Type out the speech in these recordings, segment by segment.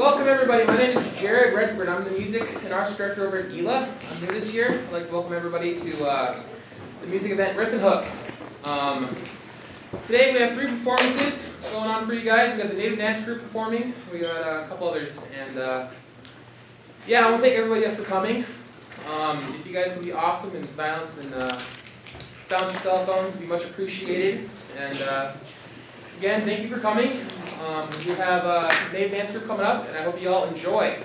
Welcome everybody. My name is Jared Redford. I'm the music and arts director over at GILA. I'm new this year. I'd like to welcome everybody to the music event Riff N'Hook. Today we have 3 performances going on for you guys. We got the Native Dance Group performing. We got a couple others. And yeah, I want to thank everybody else for coming. If you guys can be awesome in silence and silence your cell phones, it'd be much appreciated. And again, thank you for coming. We have Native Dance Group coming up, and I hope you all enjoy.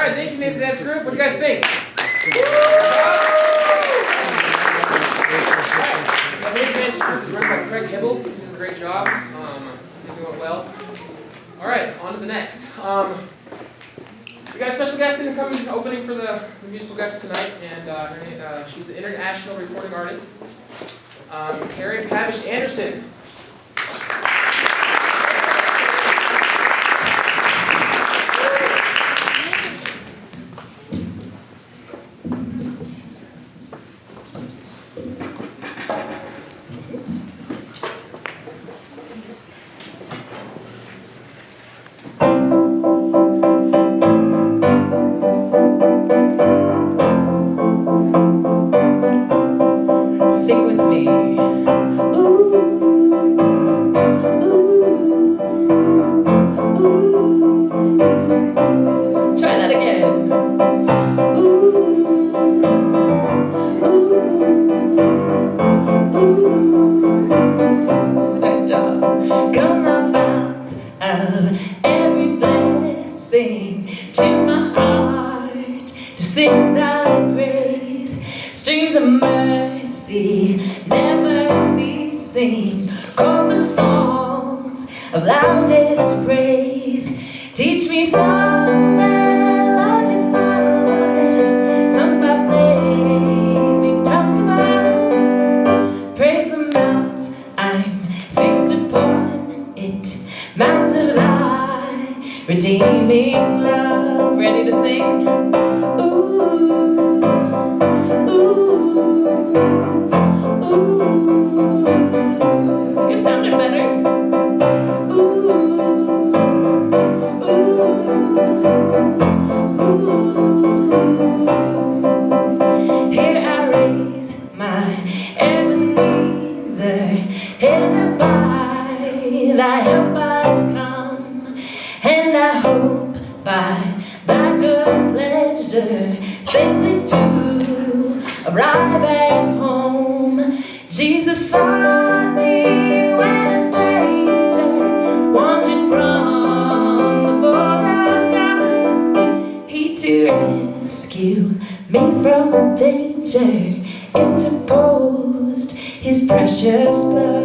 right, thank you, Native Dance Group. What do you guys think? The Native Dance Group is run by Craig Hibble. He's doing a great job. He's doing well. All right, on to the next. We got a special guest in coming, opening for the musical guest tonight, and she's an international recording artist, Pavish Anderson. Sing with me. Ooh, ooh, ooh. Try that again. Ooh, ooh, ooh. Nice job. Come on, fount of every blessing to my heart to sing thy praise. Streams of mercy never ceasing, call for songs of loudest praise. Teach me some melody sonnet, sung by flaming tongues above. Praise the mount I'm fixed upon it, mount of thy redeeming love. Ready to sing? Ooh. Ooh, you're sounding better. Ooh, ooh, ooh. Here I raise my Ebenezer, hither by thy help I've come, and I hope by thy good pleasure safely to arrive at home. Jesus saw me when a stranger wandering from the fold of God. He to rescue me from danger interposed his precious blood.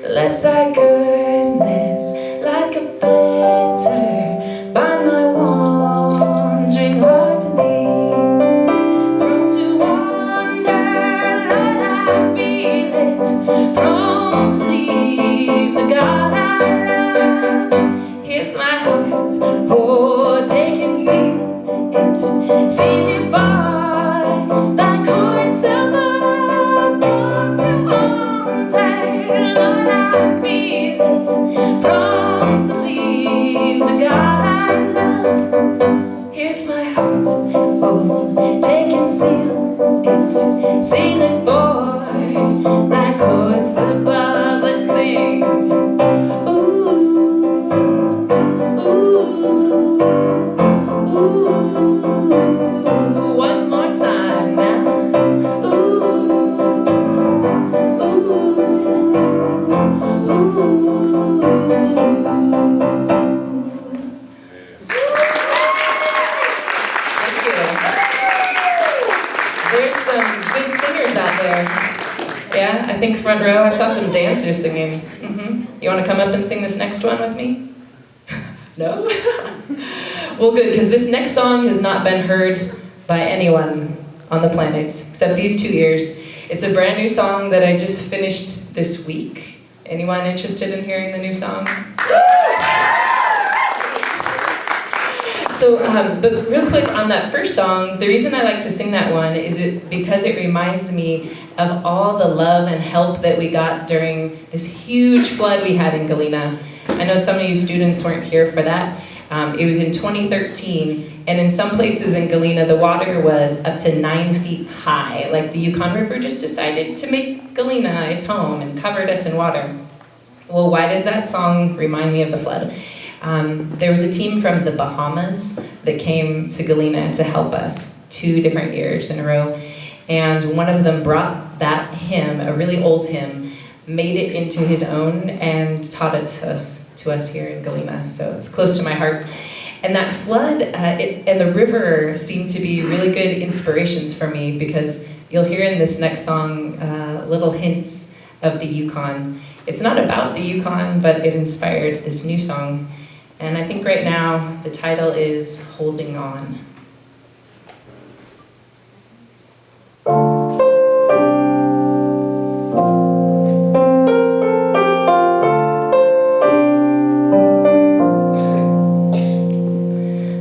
Let thy goodness, like a fetter, bind my wandering heart to thee. Prone to wander, Lord, I feel it. Prone to leave the God I love. Here's my heart, oh, take and seal it. Seal it by thy cords above. Prone to wander, Lord, I feel it, prone to leave the God I love. Here's my heart, oh, take and seal it for thy chords above. Let's sing. Ooh, ooh, ooh. One more time now. Thank you. There's some good singers out there. Yeah, I think front row, I saw some dancers singing. You want to come up and sing this next one with me? No? Well, good, because this next song has not been heard by anyone on the planet except these 2 ears. It's a brand new song that I just finished this week. Anyone interested in hearing the new song? So, but real quick on that first song, the reason I like to sing that one is because it reminds me of all the love and help that we got during this huge flood we had in Galena. I know some of you students weren't here for that, It was in 2013, and in some places in Galena, the water was up to 9 feet high. Like the Yukon River just decided to make Galena its home and covered us in water. Well, why does that song remind me of the flood? There was a team from the Bahamas that came to Galena to help us 2 different years in a row. And one of them brought that hymn, a really old hymn, made it into his own and taught it to us here in Galena. So it's close to my heart. And that flood and the river seem to be really good inspirations for me, because you'll hear in this next song little hints of the Yukon. It's not about the Yukon, but it inspired this new song. And I think right now the title is Holding On.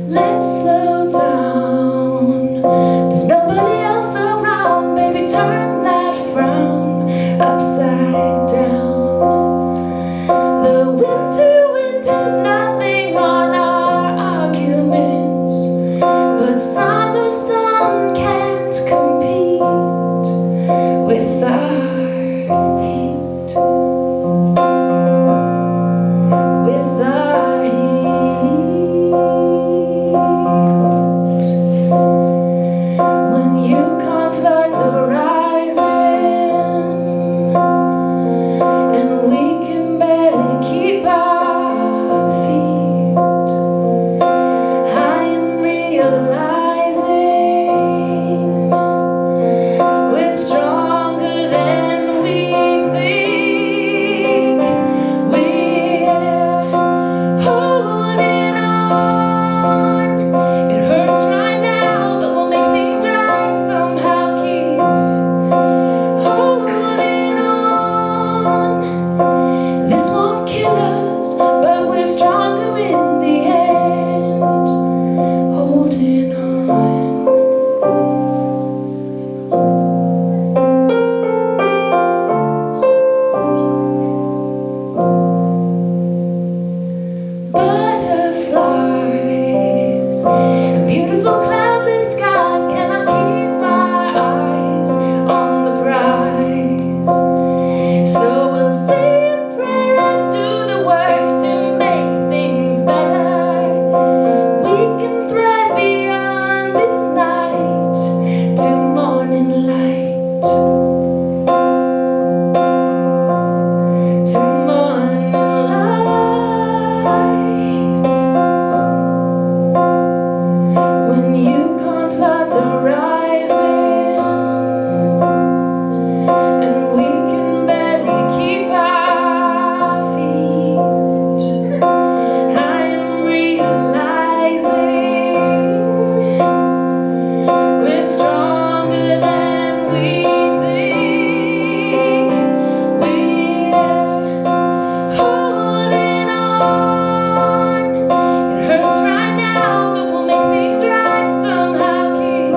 Let's slow down. There's nobody else around. Baby, turn that frown upside down. The winter wind has nothing on our arguments, but summer sun can't compete with our heat. With our heat. When Yukon floods are rising and we can barely keep our feet, I am realizing we're stronger than we think. We're holding on. It hurts right now, but we'll make things right somehow. Keep holding on. This won't kill us, but we're stronger in the end. Holding on. Butterflies and beautiful cloudless skies cannot keep our eyes on the prize. So we'll say a prayer and do the work to make things better. We can thrive beyond this night to morning light. To morning light. When Yukon floods are rising and we can barely keep our feet, I'm realizing we're stronger than we think. We're holding on. It hurts right now, but we'll make things right somehow. Keep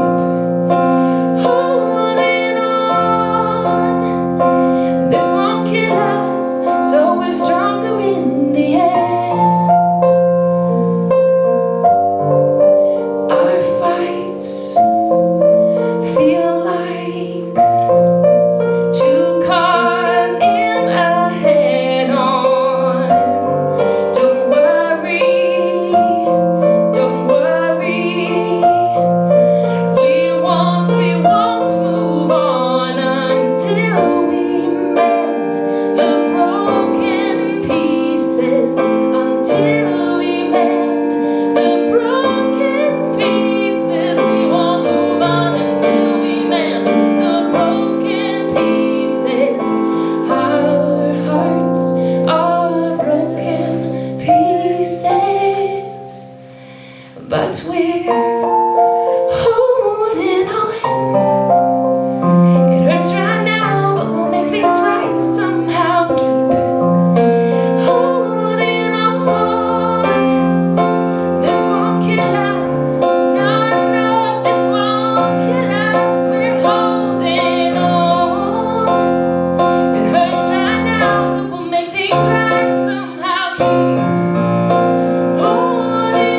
holding on. This won't kill us, so we're stronger in the end. Our fights feel like 2 cars in a head-on. Don't worry, don't worry. We won't move on until we mend the broken pieces. Until we mend the broken pieces. We won't move on until we mend the broken pieces. Our hearts are broken pieces, but we're holding on. It hurts right now, but we'll make things right somehow. Keep holding on. This won't kill us. No, no, this won't kill us. We're holding on. It hurts right now, but we'll make things right somehow. Keep holding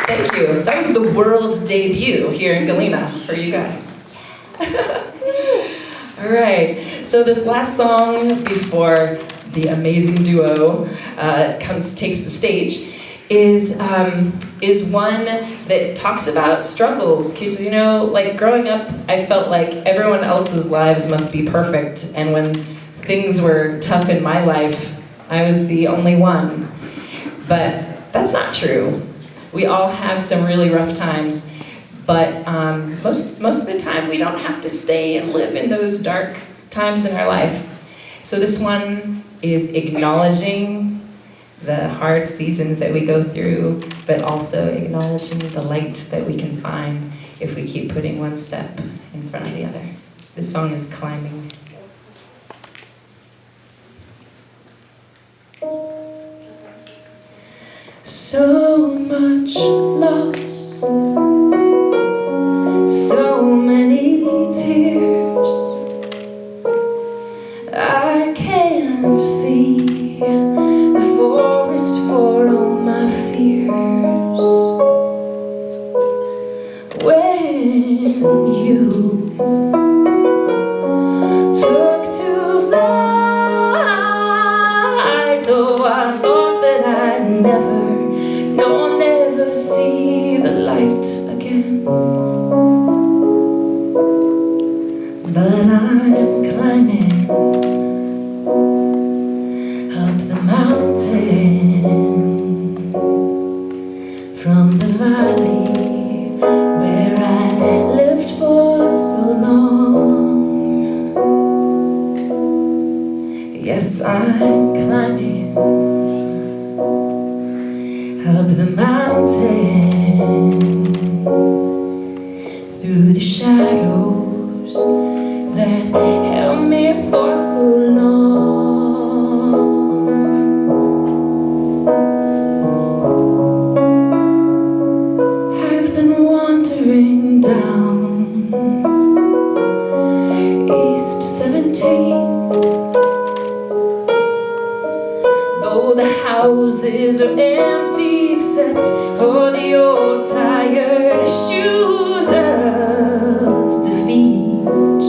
Thank you. That was the world's debut here in Galena for you guys. All right, so this last song before the amazing duo takes the stage is one that talks about struggles. Kids, you know, like growing up, I felt like everyone else's lives must be perfect, and when things were tough in my life, I was the only one. But that's not true. We all have some really rough times, but most of the time we don't have to stay and live in those dark times in our life. So this one is acknowledging the hard seasons that we go through, but also acknowledging the light that we can find if we keep putting one step in front of the other. This song is Climbing. So much loss, so many tears, I can't see the forest for all my fears. When you took to flight, oh, I thought that I'd never see the light again. But I'm climbing up the mountain from the valley where I lived for so long. Yes, I'm climbing up the mountain through the shadows that held me for so long. I've been wandering down East 17th, though the houses are empty except for the old tired shoes of defeat.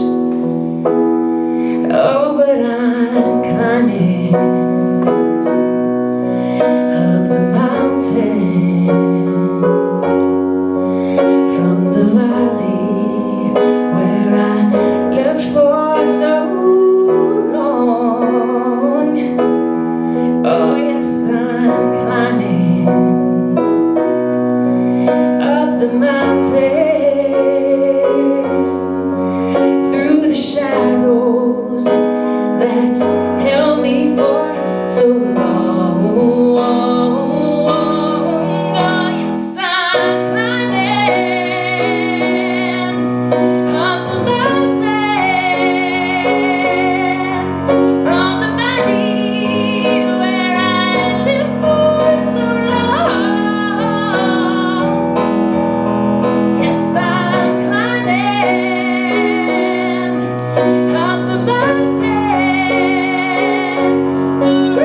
Oh, but I'm climbing up the mountain from the valley where I lived for so long. Oh yes, I'm climbing up the mountain through the shadows that held me for so long. Oh yes, I'm climbing up the mountain from the valley where I lived for so long. Yes, I'm climbing up the mountain through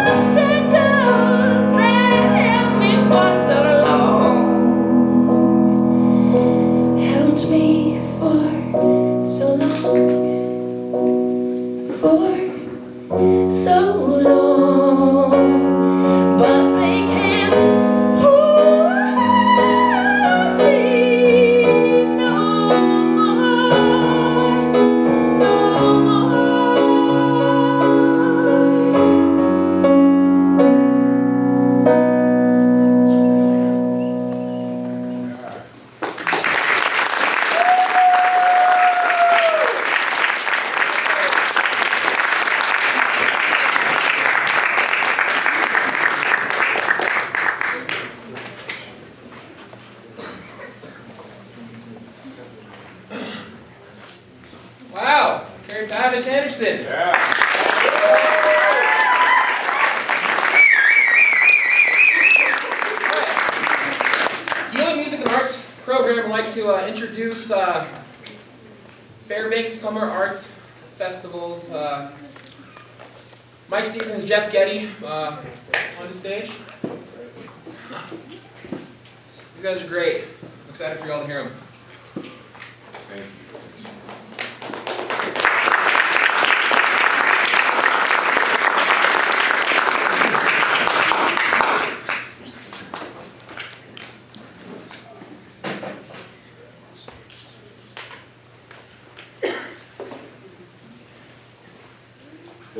the shadows that held me for so long. Held me for so long. For so long, but they can't hold me no more, no more. Wow, Carrie Pavish Anderson. GILA Music and Arts program would like to introduce Fairbanks Summer Arts Festivals. Mike Stevens, Jeff Getty on the stage. You guys are great. I'm excited for y'all to hear them. Thank you.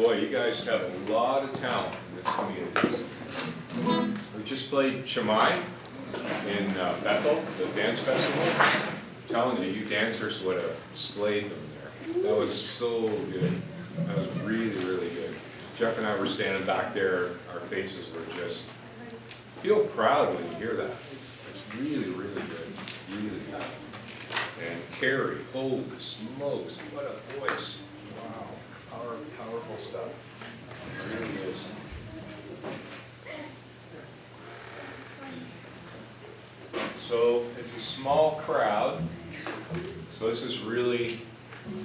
Boy, you guys have a lot of talent in this community. We just played Chamai in Bethel, the dance festival. I'm telling you, you dancers would have slayed them there. That was so good. That was really, really good. Jeff and I were standing back there. Our faces were just, feel proud when you hear that. It's really, really good. Really good. And Carrie, holy smokes, what a voice. Wow. Powerful stuff. It really is. So it's a small crowd. So this is really,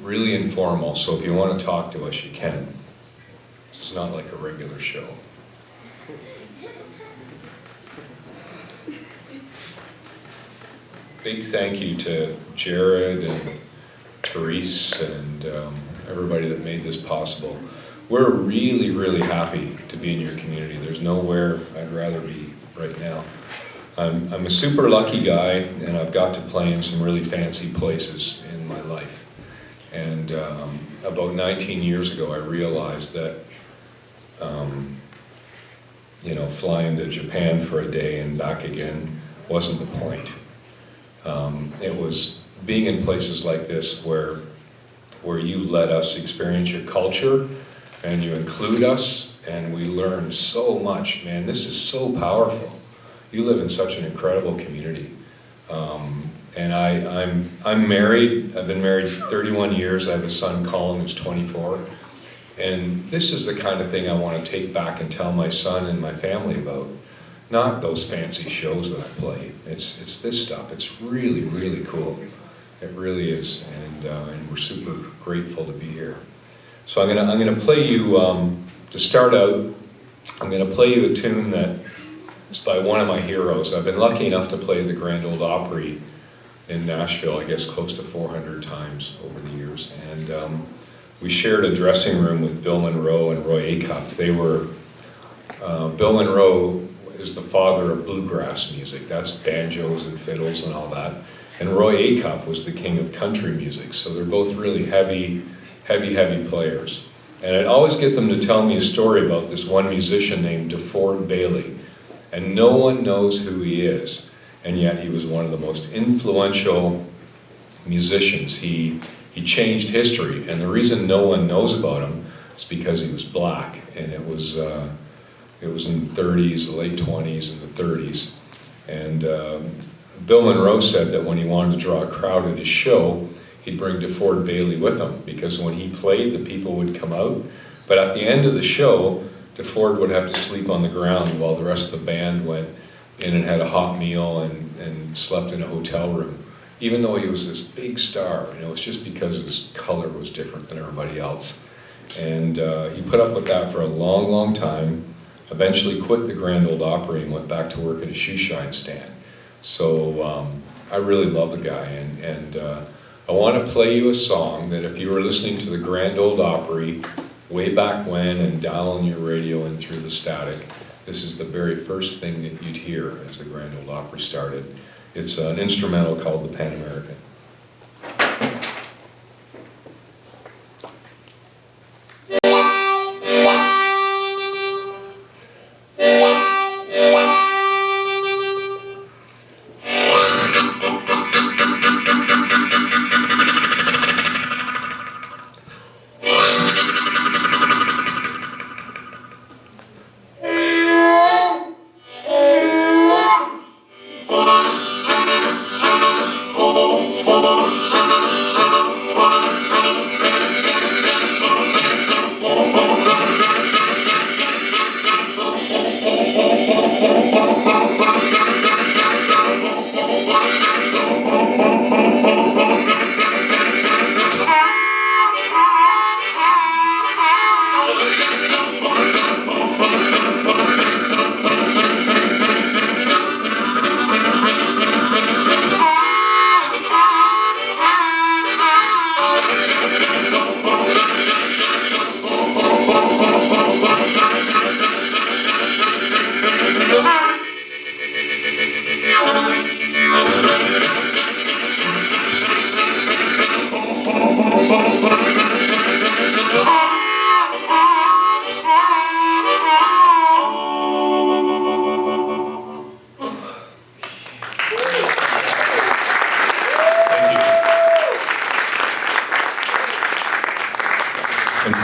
really informal. So if you want to talk to us, you can. It's not like a regular show. Big thank you to Jared and Therese and everybody that made this possible. We're really, really happy to be in your community. There's nowhere I'd rather be right now. I'm a super lucky guy, and I've got to play in some really fancy places in my life. And about 19 years ago, I realized that, you know, flying to Japan for a day and back again wasn't the point. It was being in places like this where you let us experience your culture and you include us, and we learn so much. Man, this is so powerful. You live in such an incredible community. And I'm married. I've been married 31 years. I have a son, Colin, who's 24. And this is the kind of thing I want to take back and tell my son and my family about. Not those fancy shows that I play. It's this stuff. It's really, really cool. It really is, and we're super grateful to be here. So I'm gonna play you to start out. I'm gonna play you a tune that is by one of my heroes. I've been lucky enough to play the Grand Ole Opry in Nashville, I guess close to 400 times over the years, and we shared a dressing room with Bill Monroe and Roy Acuff. They were Bill Monroe is the father of bluegrass music. That's banjos and fiddles and all that. And Roy Acuff was the king of country music. So they're both really heavy players. And I'd always get them to tell me a story about this one musician named DeFord Bailey. And no one knows who he is. And yet he was one of the most influential musicians. He changed history. And the reason no one knows about him is because he was black. And it was in the 30s, the late 20s and the 30s. And Bill Monroe said that when he wanted to draw a crowd at his show, he'd bring DeFord Bailey with him, because when he played, the people would come out. But at the end of the show, DeFord would have to sleep on the ground while the rest of the band went in and had a hot meal and slept in a hotel room. Even though he was this big star, you know, it's just because his color was different than everybody else. And he put up with that for a long, long time, eventually quit the Grand Ole Opry and went back to work at a shoe shine stand. So I really love the guy, and I want to play you a song that if you were listening to the Grand Ole Opry way back when and dialing your radio in through the static, this is the very first thing that you'd hear as the Grand Ole Opry started. It's an instrumental called the Pan American. Oh,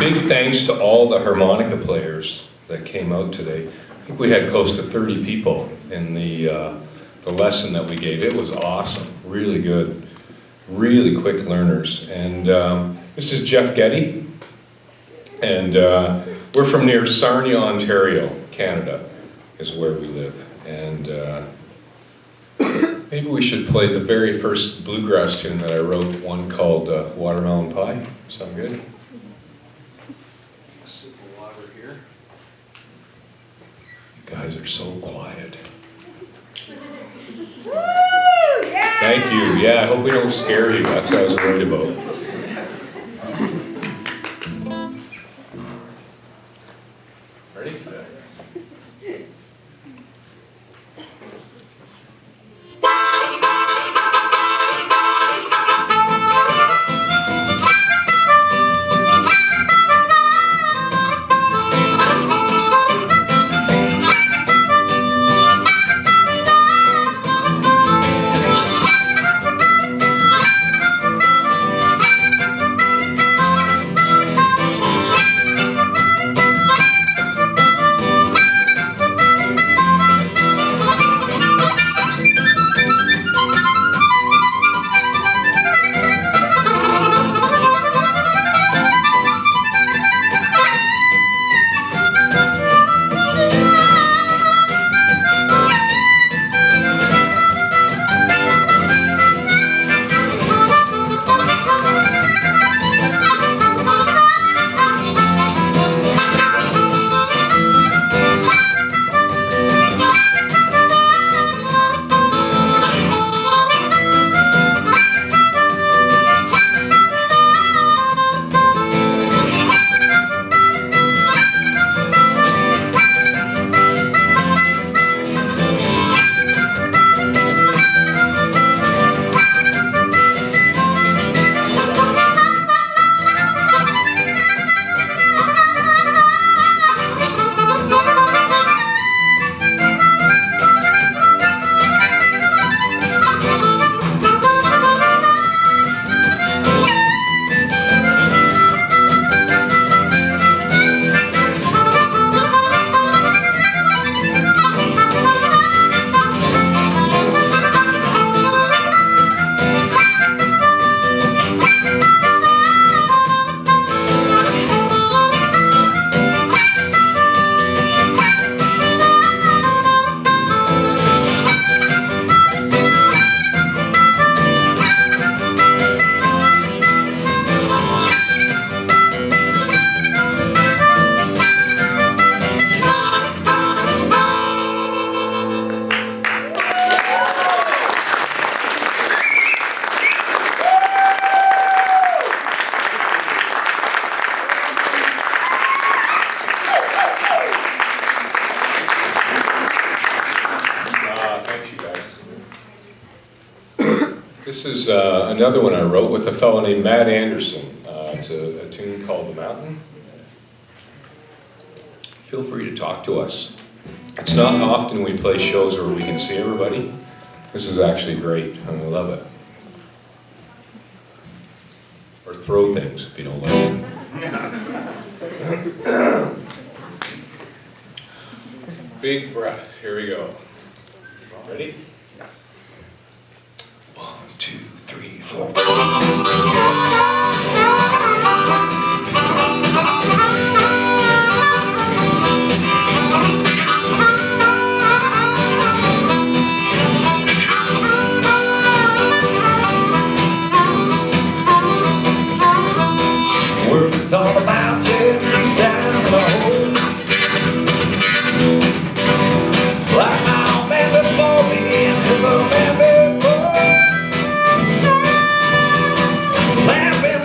big thanks to all the harmonica players that came out today. I think we had close to 30 people in the lesson that we gave. It was awesome, really good, really quick learners. And this is Jeff Getty, and we're from near Sarnia, Ontario, Canada, is where we live. And maybe we should play the very first bluegrass tune that I wrote, one called Watermelon Pie. Sound good? Sip of water here. You guys are so quiet. Thank you. Yeah, I hope we don't scare you. That's what I was worried about. Ready? This is another one I wrote with a fellow named Matt Anderson. It's a tune called The Mountain. Feel free to talk to us. It's not often we play shows where we can see everybody. This is actually great, and I love it. Or throw things if you don't like it. Big breath. Here we go. Ready? 1, 2, 3, 4. Worked on the mountain, down the hole. Like my old man before me, and his old man before. Laughing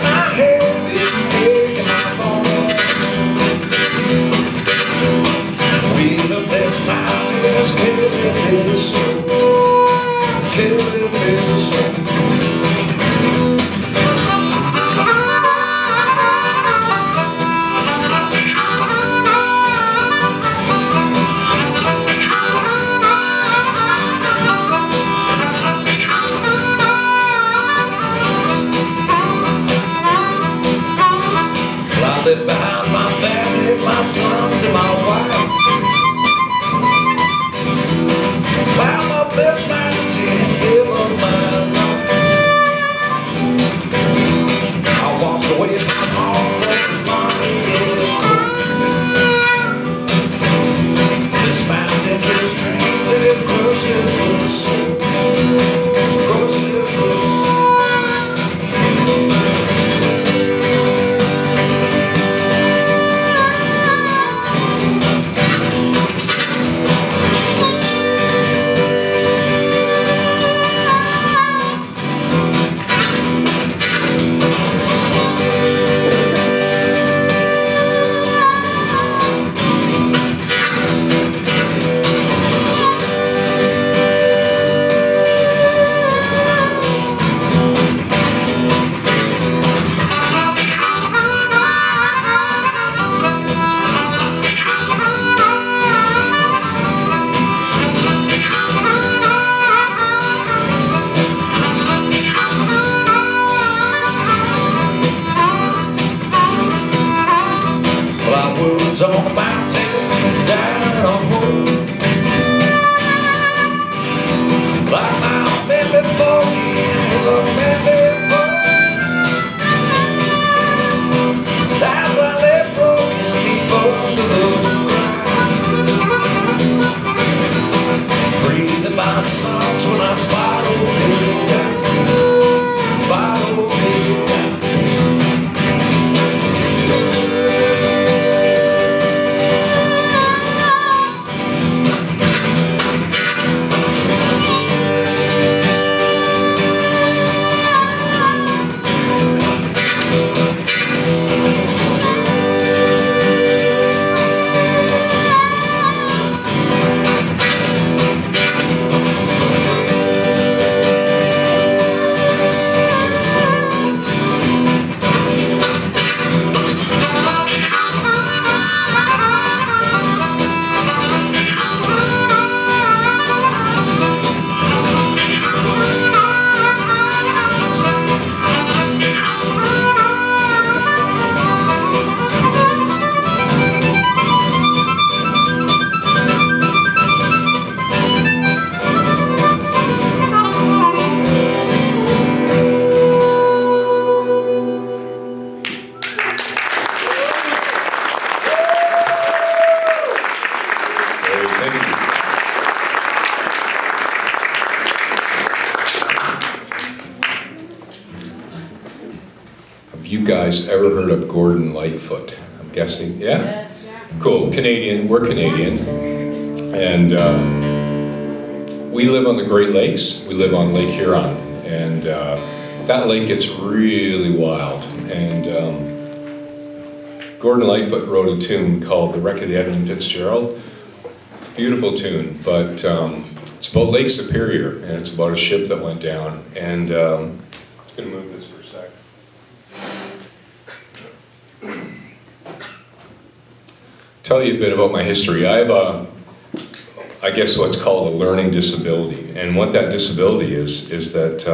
songs when I bottle it down. Bottle it down. Have you guys ever heard of Gordon Lightfoot? I'm guessing, yeah? Cool, Canadian, we're Canadian. And we live on the Great Lakes. We live on Lake Huron. And that lake gets really wild. And Gordon Lightfoot wrote a tune called The Wreck of the Edmund Fitzgerald. Beautiful tune, but it's about Lake Superior, and it's about a ship that went down. And I'm just gonna move this for a sec. Tell you a bit about my history. I have I guess what's called a learning disability. And what that disability is that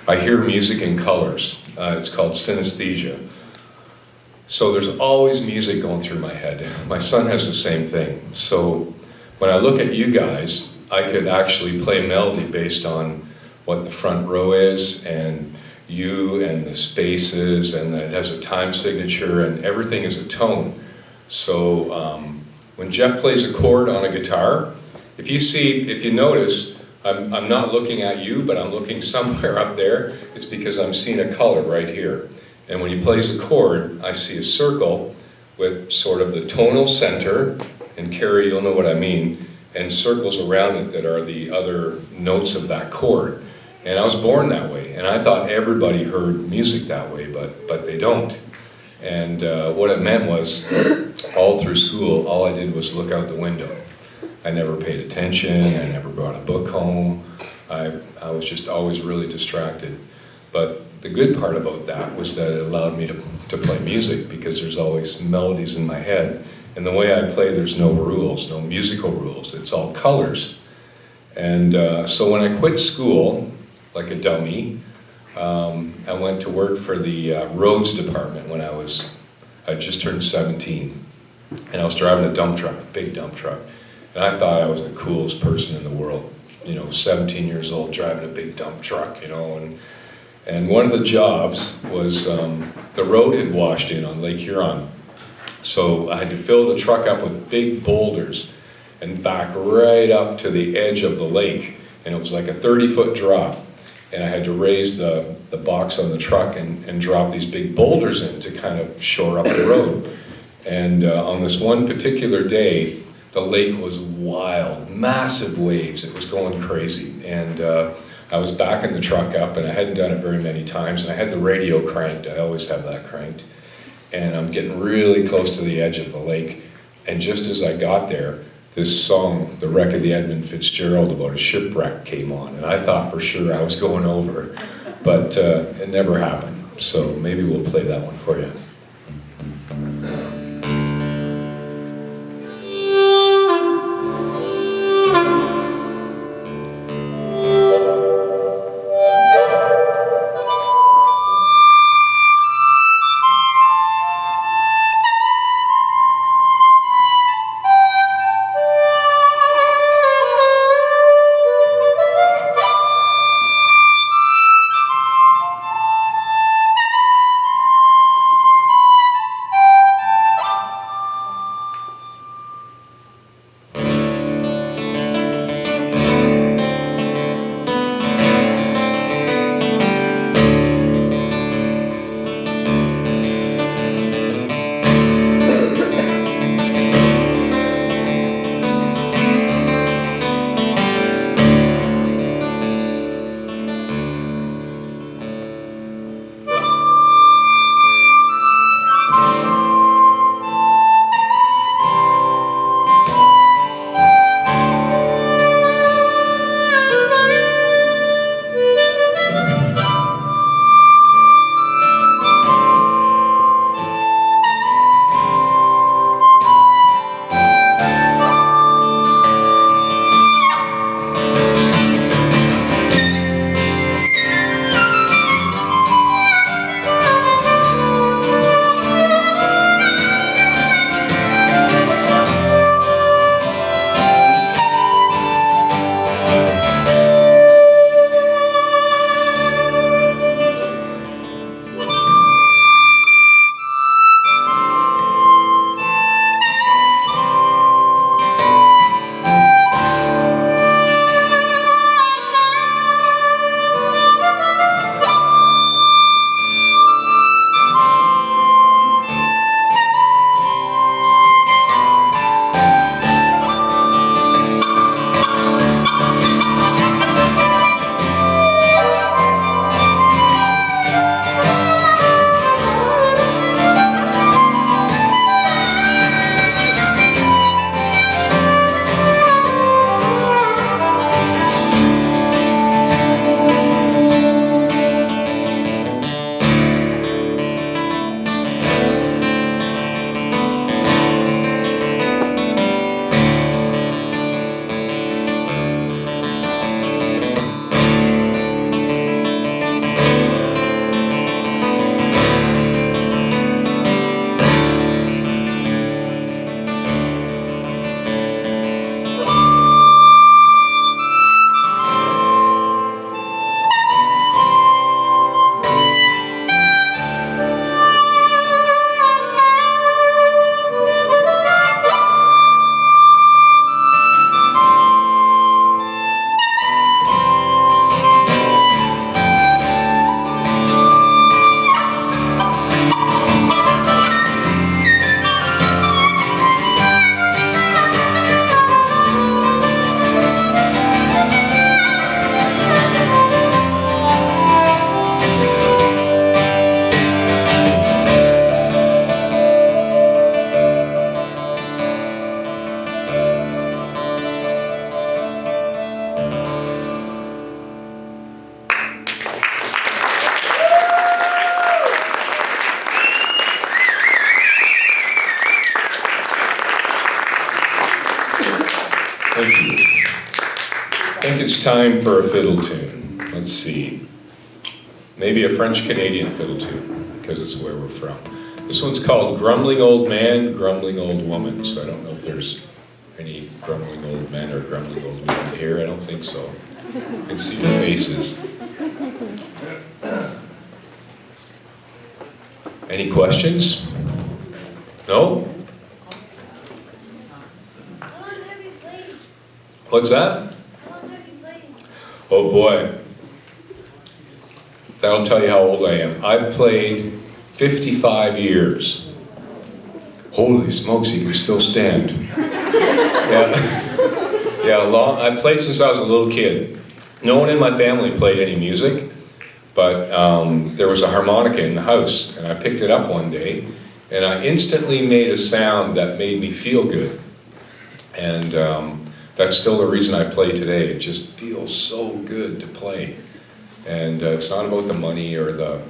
I hear music in colors. It's called synesthesia. So there's always music going through my head. My son has the same thing. So when I look at you guys, I could actually play melody based on what the front row is, and you, and the spaces, and it has a time signature, and everything is a tone. So when Jeff plays a chord on a guitar, if you notice, I'm not looking at you, but I'm looking somewhere up there. It's because I'm seeing a color right here. And when he plays a chord, I see a circle with sort of the tonal center, and Carrie, you'll know what I mean, and circles around it that are the other notes of that chord. And I was born that way, and I thought everybody heard music that way, but they don't. And what it meant was, all through school, all I did was look out the window. I never paid attention, I never brought a book home. I was just always really distracted. But the good part about that was that it allowed me to play music, because there's always melodies in my head. And the way I play, there's no rules, no musical rules. It's all colors. And so when I quit school, like a dummy, I went to work for the roads department when I just turned 17. And I was driving a dump truck, a big dump truck. And I thought I was the coolest person in the world. You know, 17 years old, driving a big dump truck, you know. And one of the jobs was, the road had washed in on Lake Huron. So I had to fill the truck up with big boulders and back right up to the edge of the lake. And it was like a 30-foot drop. And I had to raise the box on the truck and drop these big boulders in to kind of shore up the road. And on this one particular day, the lake was wild, massive waves. It was going crazy. And I was backing the truck up, and I hadn't done it very many times, and I had the radio cranked. I always have that cranked. And I'm getting really close to the edge of the lake. And just as I got there, this song, The Wreck of the Edmund Fitzgerald, about a shipwreck came on. And I thought for sure I was going over, but it never happened. So maybe we'll play that one for you. I think it's time for a fiddle tune. Let's see. Maybe a French-Canadian fiddle tune, because it's where we're from. This one's called Grumbling Old Man, Grumbling Old Woman. So I don't know if there's any grumbling old men or grumbling old women here. I don't think so. You can see the faces. Any questions? No? What's that? Oh boy. That'll tell you how old I am. I've played 55 years. Holy smokes, he can still stand. I've played since I was a little kid. No one in my family played any music, but there was a harmonica in the house, and I picked it up one day, and I instantly made a sound that made me feel good. And that's still the reason I play today. It just feels so good to play. And it's not about the money or the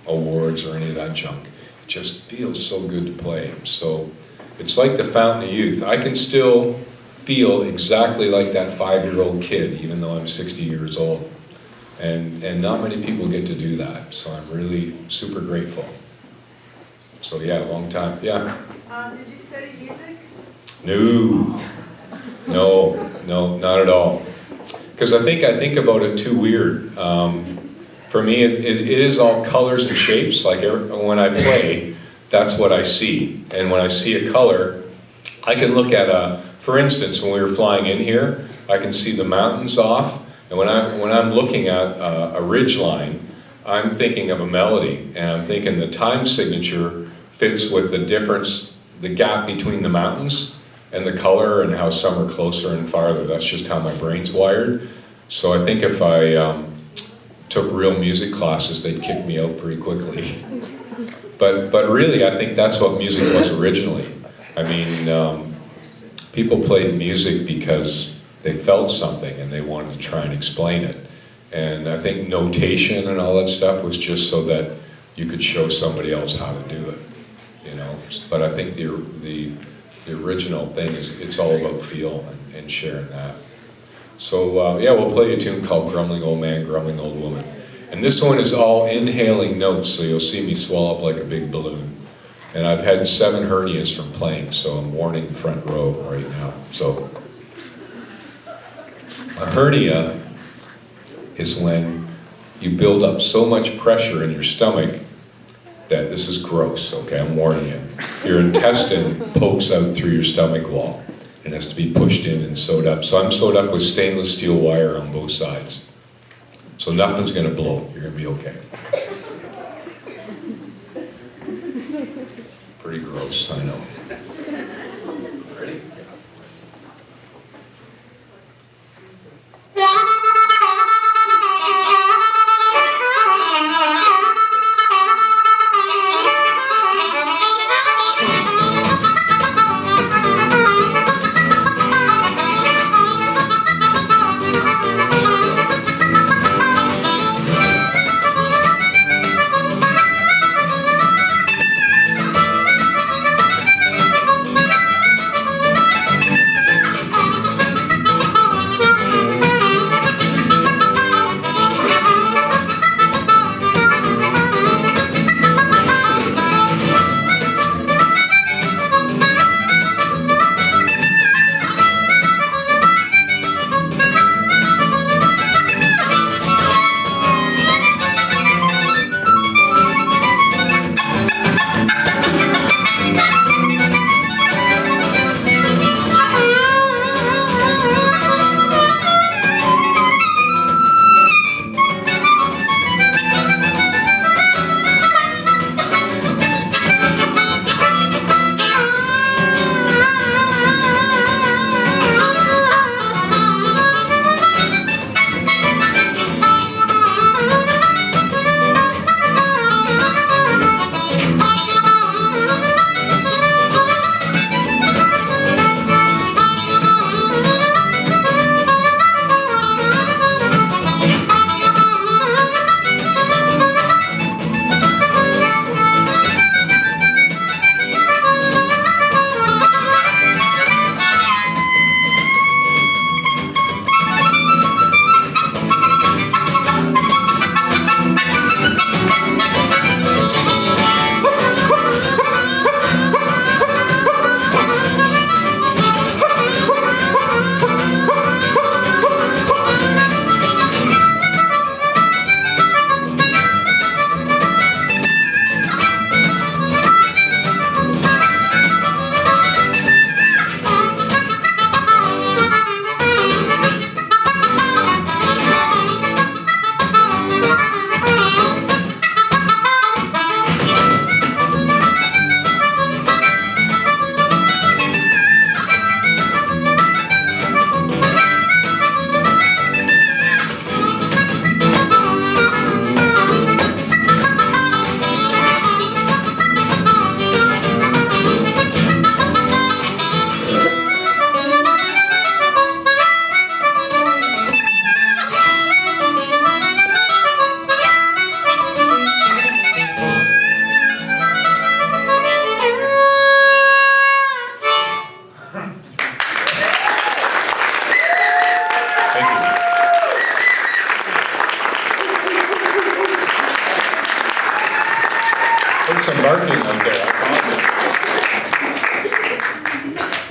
awards or any of that junk. It just feels so good to play. So it's like the fountain of youth. I can still feel exactly like that 5-year-old kid, even though I'm 60 years old. And not many people get to do that. So I'm really super grateful. So yeah, long time. Yeah? Did you study music? No, not at all. Because I think about it too weird. For me, it is all colors and shapes. Like when I play, that's what I see. And when I see a color, I can look at for instance, when we were flying in here, I can see the mountains off. And when I'm looking at a ridge line, I'm thinking of a melody. And I'm thinking the time signature fits with the difference, the gap between the mountains and the color and how some are closer and farther. That's just how my brain's wired. So I think if I took real music classes, they'd kick me out pretty quickly. But really, I think that's what music was originally. I mean, people played music because they felt something and they wanted to try and explain it. And I think notation and all that stuff was just so that you could show somebody else how to do it, you know. But I think the original thing is it's all about feel and sharing that. So yeah, we'll play a tune called Grumbling Old Man, Grumbling Old Woman. And this one is all inhaling notes, so you'll see me swell up like a big balloon. And I've had 7 hernias from playing, so I'm warning the front row right now. So a hernia is when you build up so much pressure in your stomach that this is gross, okay, I'm warning you. Your intestine pokes out through your stomach wall and has to be pushed in and sewed up. So I'm sewed up with stainless steel wire on both sides. So nothing's gonna blow, you're gonna be okay. Pretty gross, I know. Ready?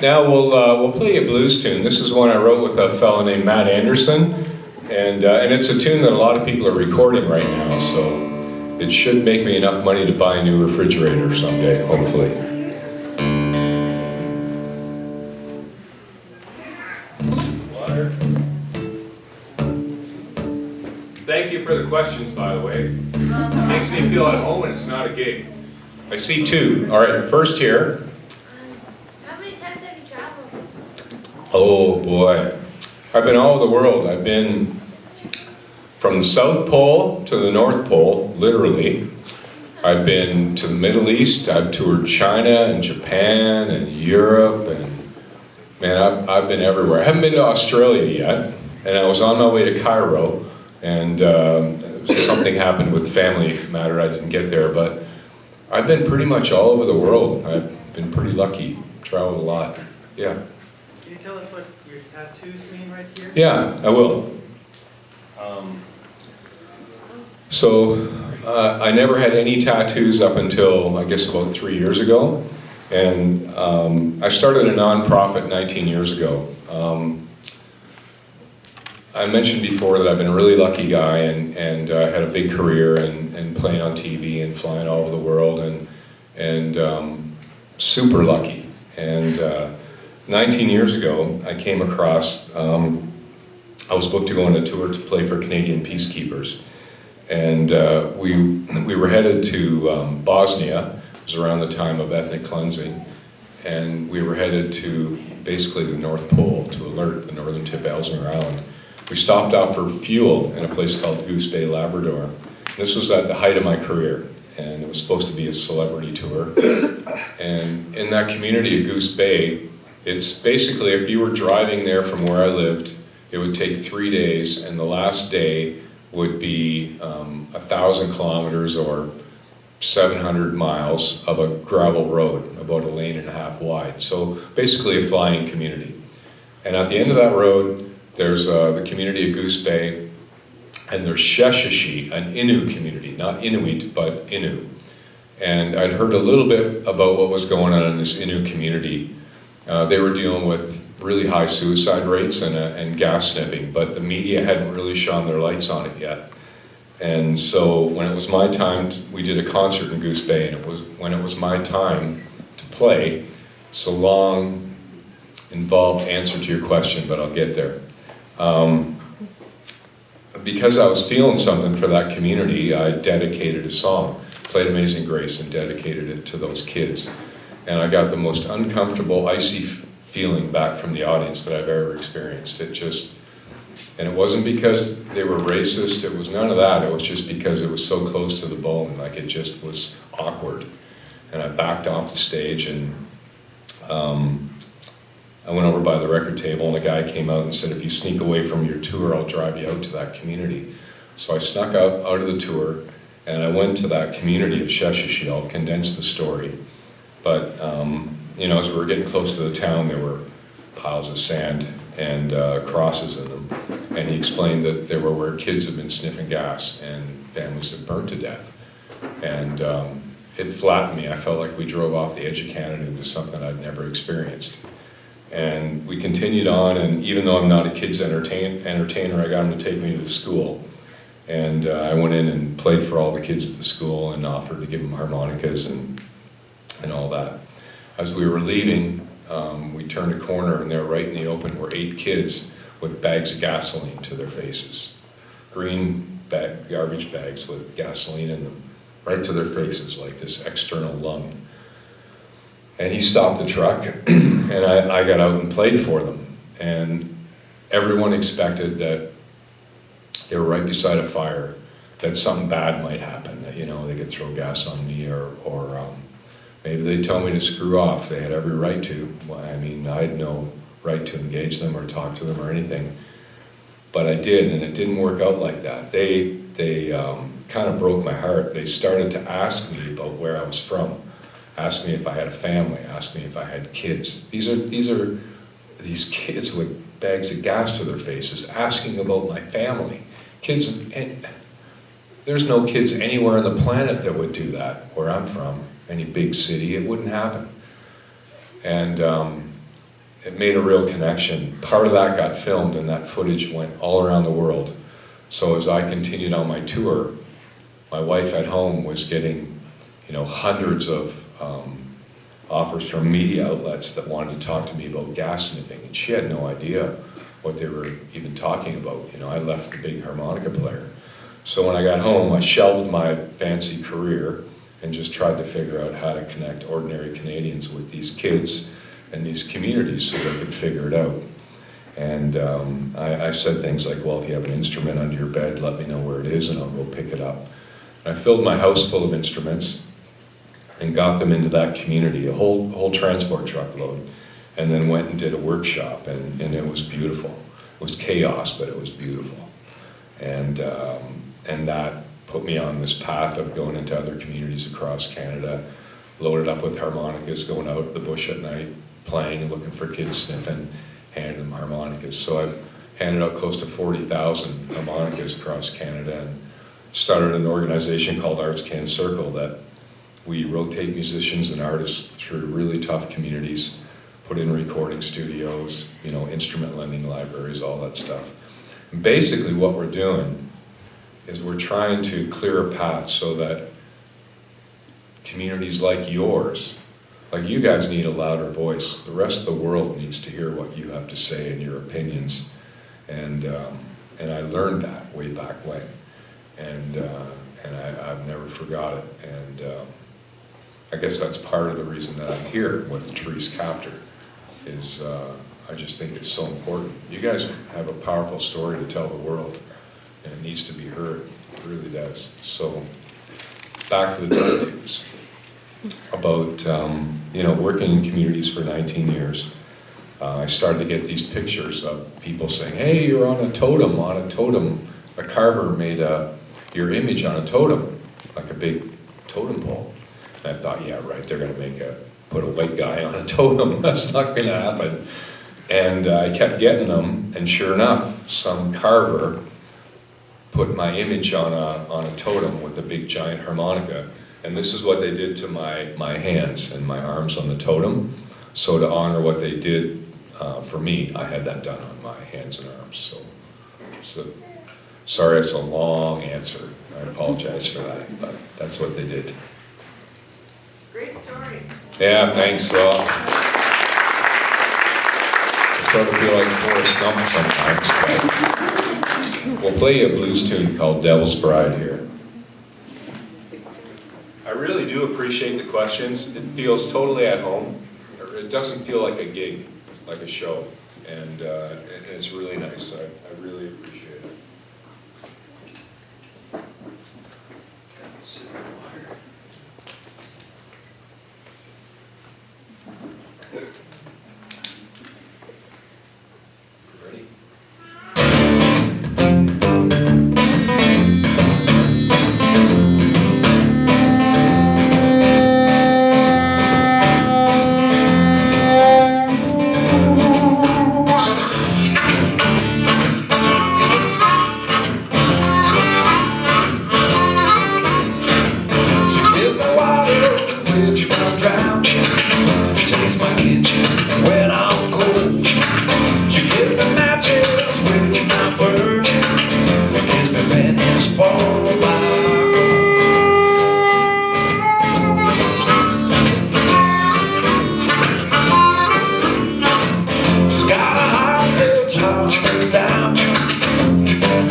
Now we'll play a blues tune. This is one I wrote with a fellow named Matt Anderson, and it's a tune that a lot of people are recording right now, so it should make me enough money to buy a new refrigerator someday, hopefully. Water. Thank you for the questions, by the way. It makes me feel at home and it's not a gig. I see two. All right, first here. How many times have you traveled? Oh boy, I've been all over the world. I've been from the South Pole to the North Pole, literally. I've been to the Middle East. I've toured China and Japan and Europe, and man, I've been everywhere. I haven't been to Australia yet, and I was on my way to Cairo, and something happened with family matter. I didn't get there, but I've been pretty much all over the world. I've been pretty lucky, traveled a lot. Yeah. Can you tell us what your tattoos mean right here? Yeah, I will. I never had any tattoos up until, I guess, about 3 years ago. And I started a nonprofit 19 years ago. I mentioned before that I've been a really lucky guy and had a big career and playing on TV and flying all over the world and super lucky. And 19 years ago, I came across, I was booked to go on a tour to play for Canadian Peacekeepers. And we were headed to Bosnia. It was around the time of ethnic cleansing. And we were headed to basically the North Pole to alert the northern tip of Ellesmere Island. We stopped off for fuel in a place called Goose Bay, Labrador. This was at the height of my career, and it was supposed to be a celebrity tour. And in that community of Goose Bay, it's basically, if you were driving there from where I lived, it would take 3 days, and the last day would be 1,000 kilometers or 700 miles of a gravel road, about a lane and a half wide. So basically a flying community. And at the end of that road, there's the community of Goose Bay, and there's Sheshashi, an Innu community, not Inuit, but Innu. And I'd heard a little bit about what was going on in this Innu community. They were dealing with really high suicide rates and gas sniffing, but the media hadn't really shone their lights on it yet. And so when it was my time, we did a concert in Goose Bay, and when it was my time to play, it's a long, involved answer to your question, but I'll get there. Because I was feeling something for that community, I dedicated a song, played Amazing Grace, and dedicated it to those kids. And I got the most uncomfortable, icy feeling back from the audience that I've ever experienced. And it wasn't because they were racist, it was none of that, it was just because it was so close to the bone, like it just was awkward. And I backed off the stage, and I went over by the record table, and a guy came out and said, if you sneak away from your tour, I'll drive you out to that community. So I snuck out of the tour, and I went to that community of Sheshashi. I'll condense the story. But, you know, as we were getting close to the town, there were piles of sand and crosses in them. And he explained that they were where kids had been sniffing gas and families had burnt to death. And it flattened me. I felt like we drove off the edge of Canada into something I'd never experienced. And we continued on, and even though I'm not a kids entertainer, I got him to take me to the school. And I went in and played for all the kids at the school and offered to give them harmonicas and all that. As we were leaving, we turned a corner, and there right in the open were 8 kids with bags of gasoline to their faces. Green garbage bags with gasoline in them, right to their faces, like this external lung. And he stopped the truck, and I got out and played for them. And everyone expected that they were right beside a fire, that something bad might happen, that, you know, they could throw gas on me, or maybe they'd tell me to screw off. They had every right to. I mean, I had no right to engage them or talk to them or anything. But I did, and it didn't work out like that. They kind of broke my heart. They started to ask me about where I was from. Asked me if I had a family, asked me if I had kids. These kids with bags of gas to their faces, asking about my family. Kids, and there's no kids anywhere on the planet that would do that, where I'm from, any big city, it wouldn't happen. And it made a real connection. Part of that got filmed and that footage went all around the world. So as I continued on my tour, my wife at home was getting, hundreds of offers from media outlets that wanted to talk to me about gas sniffing, and she had no idea what they were even talking about. I left the big harmonica player. So when I got home, I shelved my fancy career and just tried to figure out how to connect ordinary Canadians with these kids and these communities so they could figure it out. And I said things like, well, if you have an instrument under your bed, let me know where it is and I'll go pick it up. And I filled my house full of instruments and got them into that community, a whole transport truckload, and then went and did a workshop, and it was beautiful. It was chaos, but it was beautiful. And that put me on this path of going into other communities across Canada, loaded up with harmonicas, going out in the bush at night, playing and looking for kids sniffing, handing them harmonicas. So I've handed out close to 40,000 harmonicas across Canada, and started an organization called Arts Can Circle that we rotate musicians and artists through really tough communities, put in recording studios, instrument lending libraries, all that stuff. And basically what we're doing is we're trying to clear a path so that communities like yours, like you guys, need a louder voice. The rest of the world needs to hear what you have to say and your opinions. And I learned that way back when. And I've never forgot it. And I guess that's part of the reason that I'm here with Therese Captor, is I just think it's so important. You guys have a powerful story to tell the world, and it needs to be heard. It really does. So, back to the tattoos. About, working in communities for 19 years, I started to get these pictures of people saying, hey, you're on a totem, A carver made your image on a totem, like a big totem pole. And I thought, yeah, right, they're gonna put a white guy on a totem. That's not gonna happen. And I kept getting them, and sure enough, some carver put my image on a totem with a big giant harmonica. And this is what they did to my hands and my arms on the totem. So to honor what they did for me, I had that done on my hands and arms. So sorry, it's a long answer. I apologize for that, but that's what they did. Great story. Yeah, thanks. I sort of feel like Forrest Gump sometimes. But we'll play you a blues tune called Devil's Bride here. I really do appreciate the questions. It feels totally at home. It doesn't feel like a gig, like a show. And it's really nice. I really appreciate it. Ready?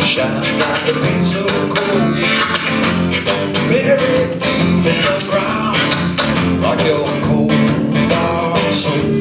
Shines like a piece of gold, buried deep in the ground, like your cold dark soul.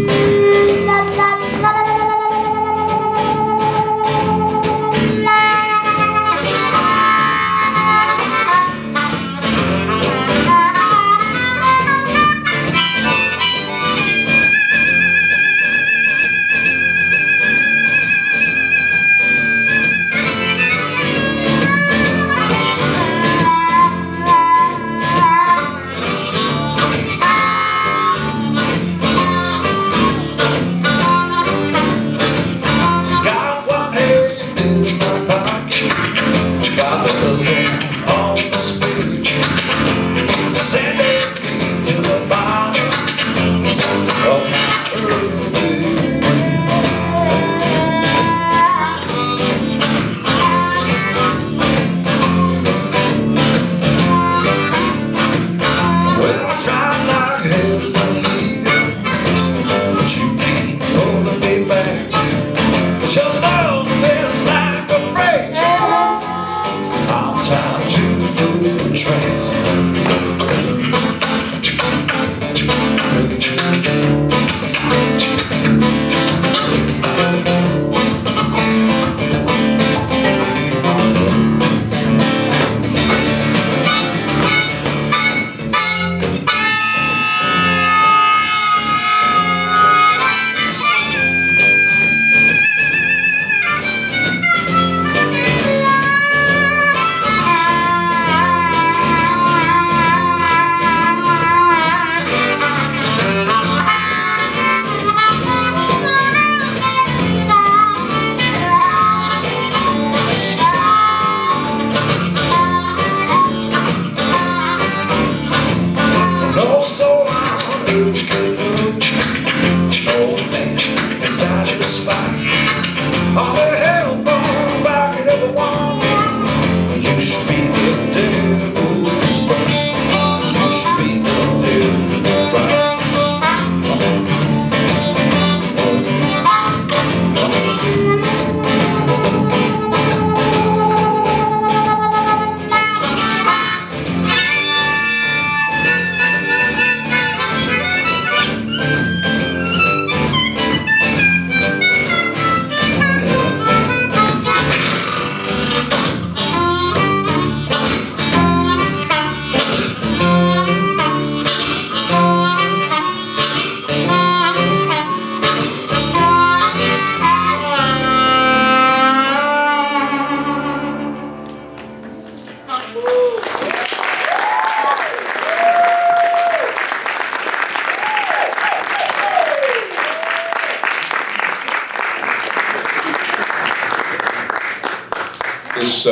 This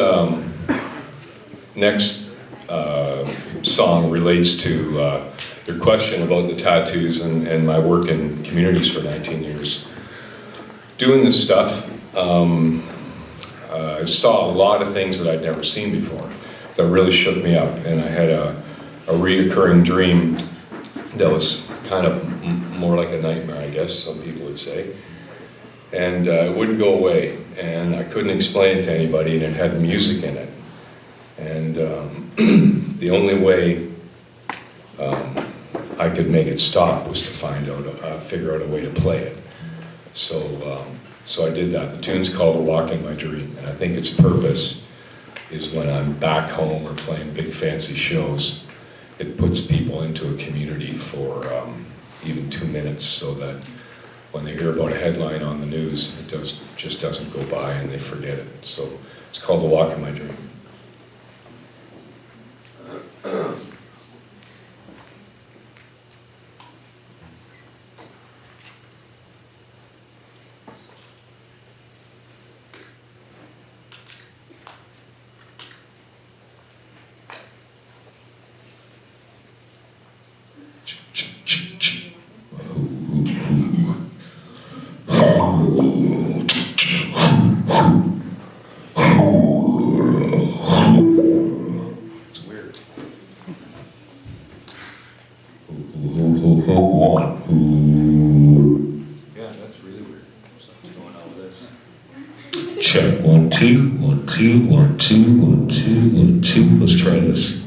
next song relates to your question about the tattoos and my work in communities for 19 years. Doing this stuff, I saw a lot of things that I'd never seen before that really shook me up, and I had a reoccurring dream that was kind of more like a nightmare, I guess some people would say. And it wouldn't go away, and I couldn't explain it to anybody, and it had music in it. And the only way I could make it stop was to figure out a way to play it. So I did that. The tune's called "A Walk in My Dream," and I think its purpose is when I'm back home or playing big fancy shows, it puts people into a community for even 2 minutes, so that when they hear about a headline on the news, it just doesn't go by and they forget it. So it's called "A Walk in My Dream." It's weird. Yeah, that's really weird. Something's going on with this. Check 1 2 1 2 1 2 1 2 1 2. Let's try this.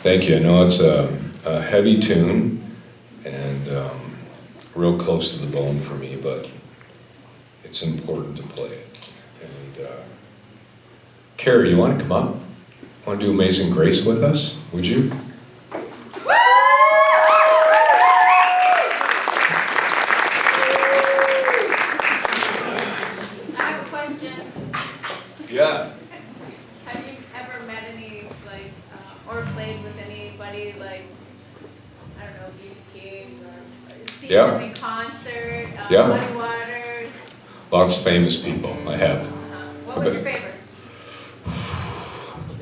Thank you. I know it's a heavy tune and real close to the bone for me, but it's important to play it. And Carrie, you want to come up? Want to do Amazing Grace with us? Would you? Yeah. Have you ever met any, like, or played with anybody, like, I don't know, B.B. King, or seen Yeah. them in concert, Yeah. Muddy Waters? Lots of famous people. I have. What was your favorite?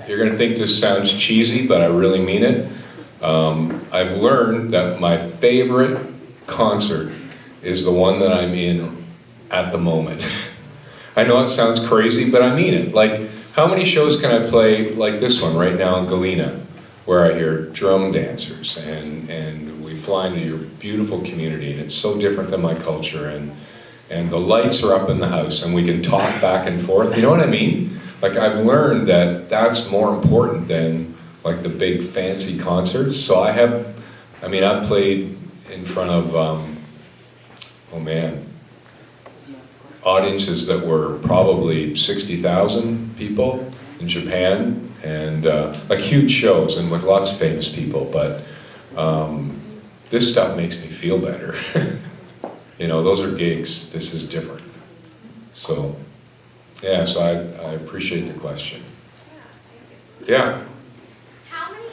You're going to think this sounds cheesy, but I really mean it. I've learned that my favorite concert is the one that I'm in at the moment. I know it sounds crazy, but I mean it. Like, how many shows can I play like this one right now in GILA, where I hear drum dancers, and we fly into your beautiful community, and it's so different than my culture, and the lights are up in the house, and we can talk back and forth. You know what I mean? Like, I've learned that that's more important than like the big fancy concerts. So I've played in front of, oh man, audiences that were probably 60,000 people in Japan, and like huge shows and with lots of famous people, but this stuff makes me feel better. You know, those are gigs, this is different. So, yeah, so I appreciate the question. Yeah? How many,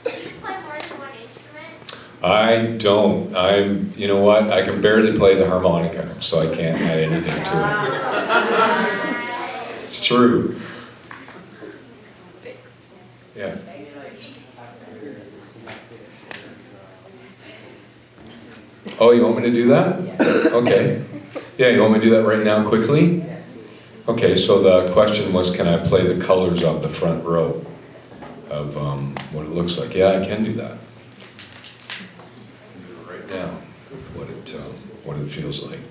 do you play more than one instrument? I don't. You know what? I can barely play the harmonica, so I can't add anything to it. It's true. Yeah. Oh, you want me to do that? Okay. Yeah, you want me to do that right now quickly? Okay, so the question was, can I play the colors of the front row of what it looks like? Yeah, I can do that. Right now, what it feels like.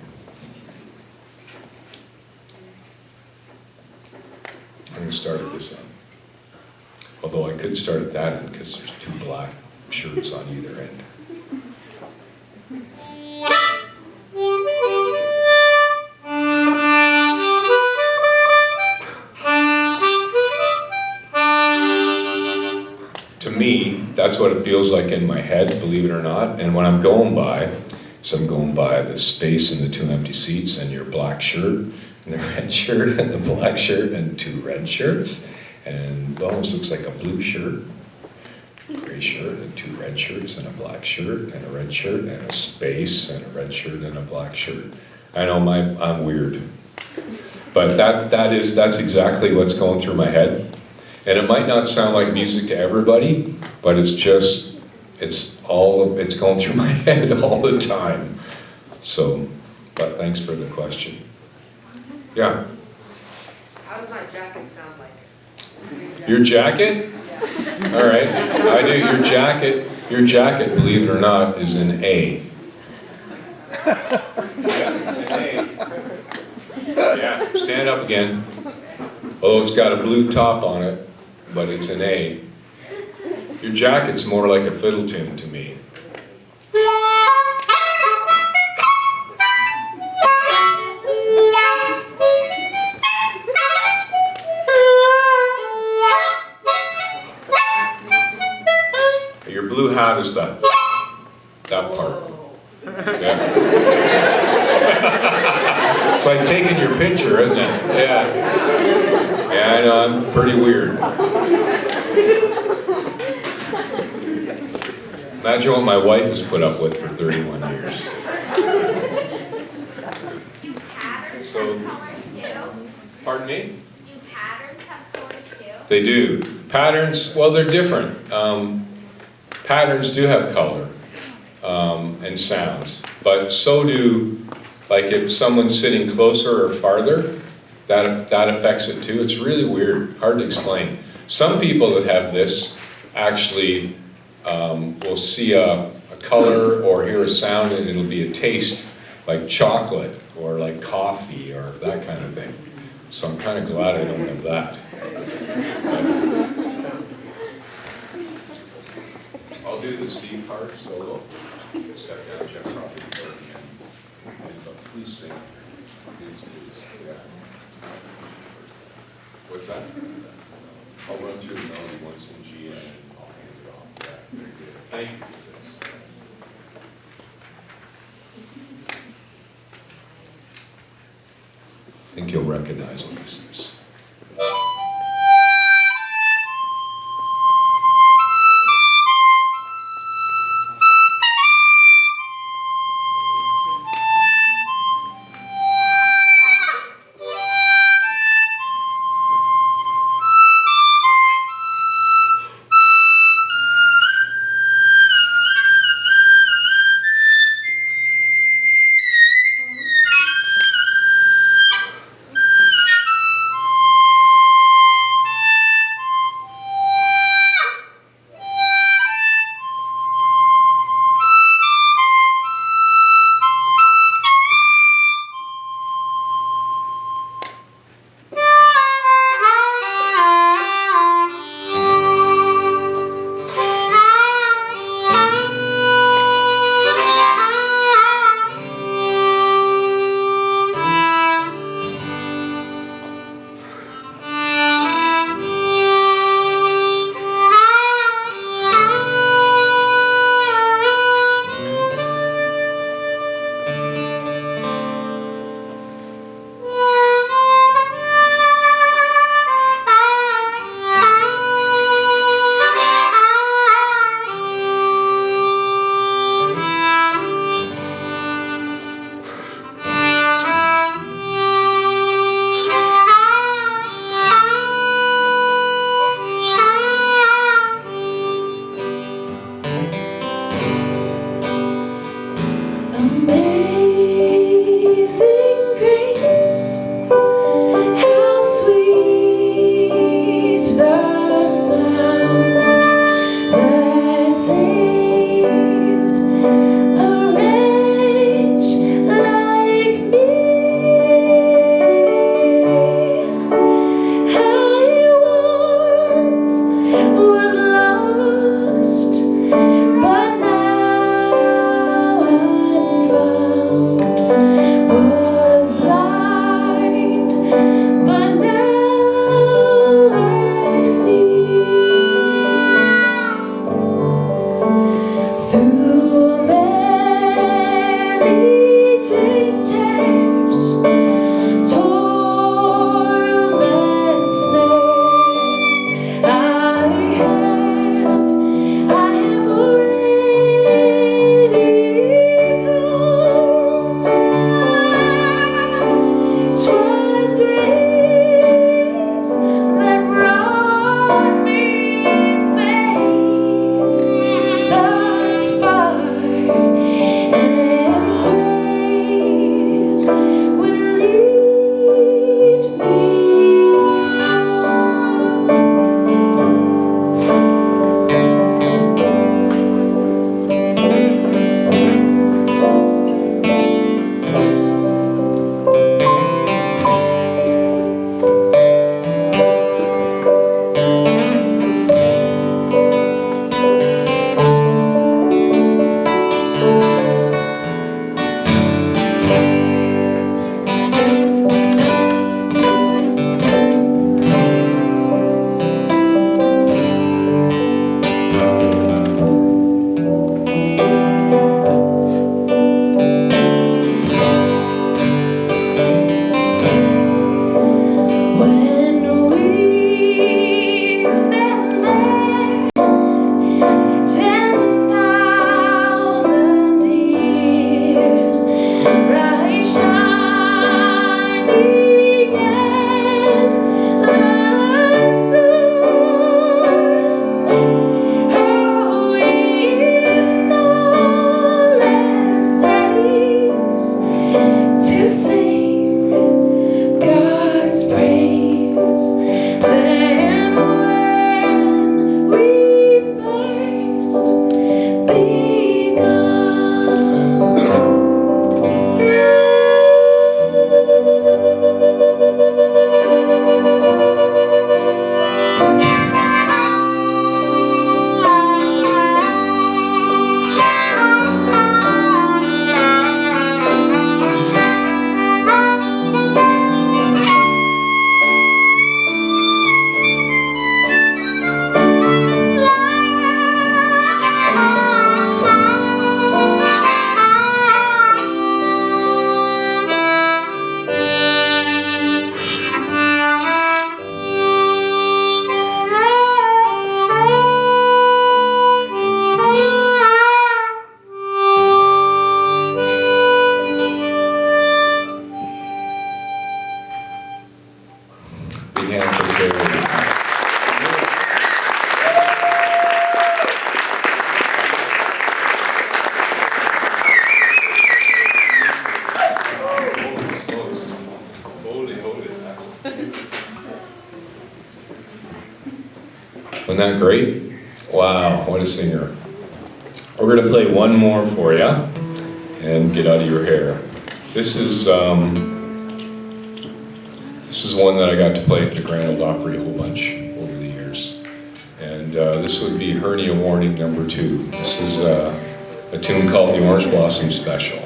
I'm going to start at this end. Although I could start at that end because there's two black shirts on either end. To me, that's what it feels like in my head, believe it or not. And when I'm going by the space in the two empty seats and your black shirt, and the red shirt, and the black shirt, and two red shirts, and it almost looks like a blue shirt, gray shirt, and two red shirts, and a black shirt, and a red shirt, and a space, and a red shirt, and a black shirt. I know I'm weird, but that's exactly what's going through my head. And it might not sound like music to everybody, but it's going through my head all the time. So, but thanks for the question. Yeah? How does my jacket sound like? Your jacket? Yeah. All right, I do. Your jacket, believe it or not, is an A. Yeah, it's an A. Yeah, stand up again. Oh, it's got a blue top on it, but it's an A. Your jacket's more like a fiddle tune to me. Your blue hat is that part. Yeah. It's like taking your picture, isn't it? Yeah. Yeah, I know, I'm pretty weird. Imagine what my wife has put up with for 31 years. Do patterns So- have colors too? Pardon me? Do patterns have colors too? They do. Patterns, well, they're different. Patterns do have color and sounds, but so do, like if someone's sitting closer or farther, that affects it too. It's really weird, hard to explain. Some people that have this actually will see a color or hear a sound and it'll be a taste like chocolate or like coffee or that kind of thing. So I'm kind of glad I don't have that. part solo. It's got that Jeff probably playing and please sing. Please, yeah. What's that? I'll run through the melody once in G and I'll hand it off. Yeah, very good. Thank you for this. I think you'll recognize what this is. Isn't that great? Wow, what a singer. We're gonna play one more for you and get out of your hair. This is one that I got to play at the Grand Ole Opry a whole bunch over the years. And this would be Hernia Warning number 2. This is a tune called the Orange Blossom Special.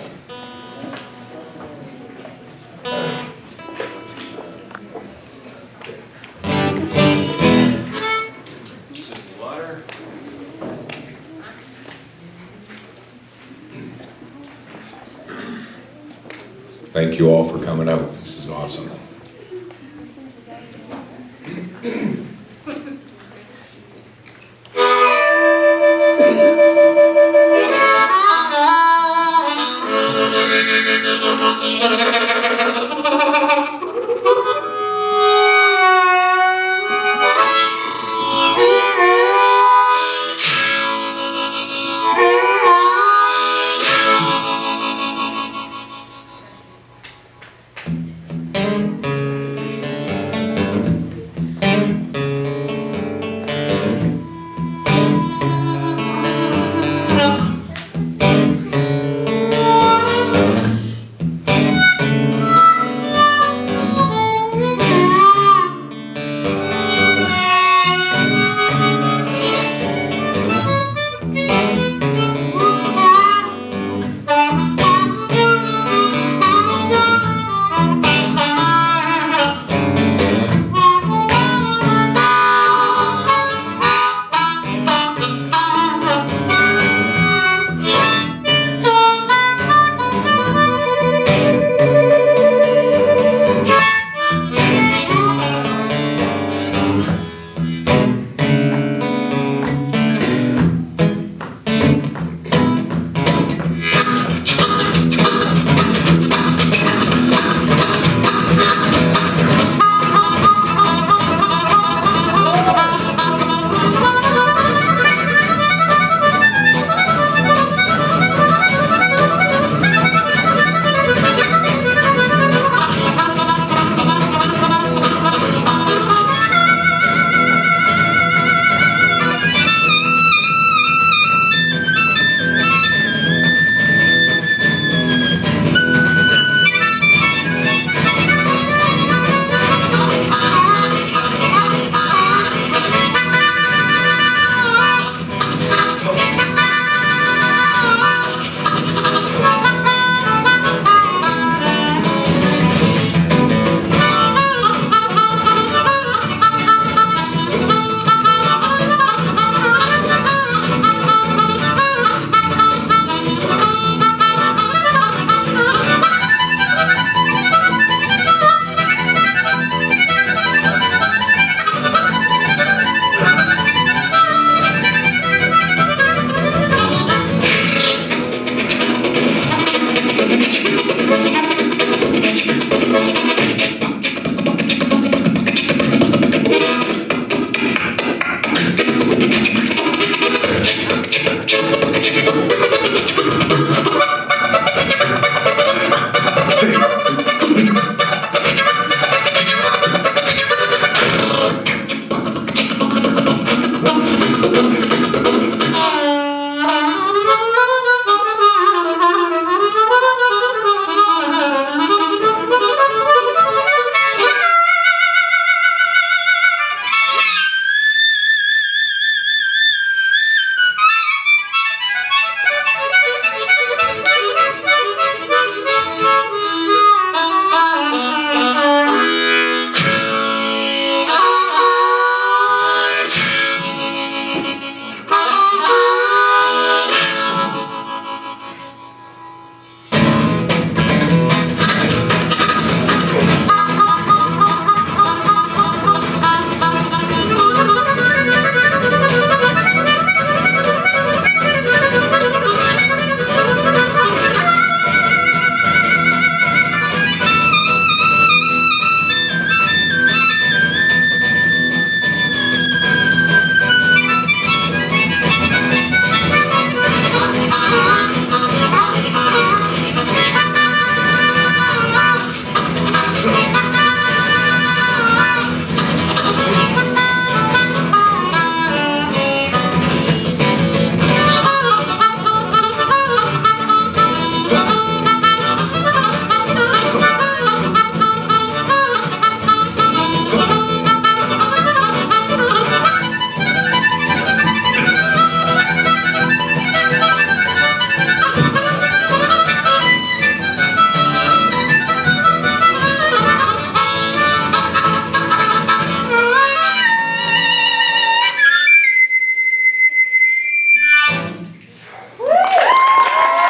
Thank you all for coming out. This is awesome.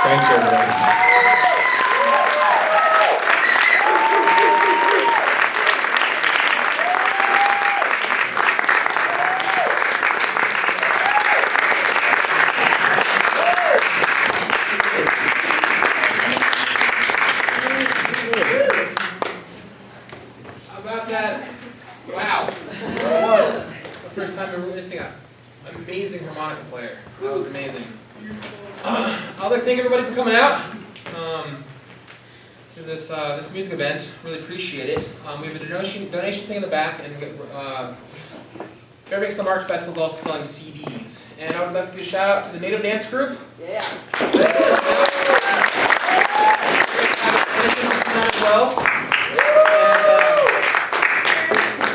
Thanks, everybody. How about that? Wow. The first time ever witnessing an amazing harmonica player. That was amazing. I'd like to thank everybody for coming out to this music event. Really appreciate it. We have a donation thing in the back, and Fairbanks Summer Arts Festival is also selling CDs. And I would like to give a shout out to the Native Dance Group. Yeah. As well.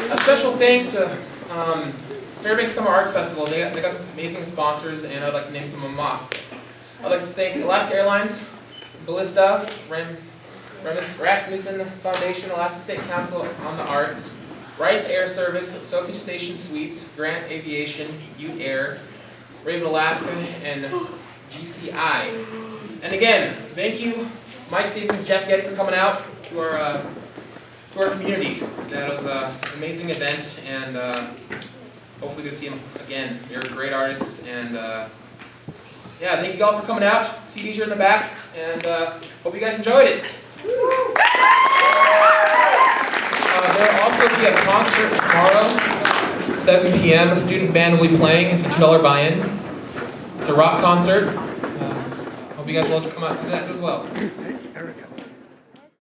And a special thanks to Fairbanks Summer Arts Festival. They got some amazing sponsors, and I'd like to name some of them off. I'd like to thank Alaska Airlines, Ballista, Rasmussen Foundation, Alaska State Council on the Arts, Wright's Air Service, Soaking Station Suites, Grant Aviation, Ute Air, Raven Alaska, and GCI. And again, thank you, Mike Stevens, Jeff Getty, for coming out to our community. That was an amazing event, and hopefully we'll see him again. You're great artists, and yeah, thank you all for coming out. CDs are in the back, and hope you guys enjoyed it. There will also be a concert tomorrow, 7 p.m. A student band will be playing. It's a $2 buy-in. It's a rock concert. Hope you guys will come out to that as well.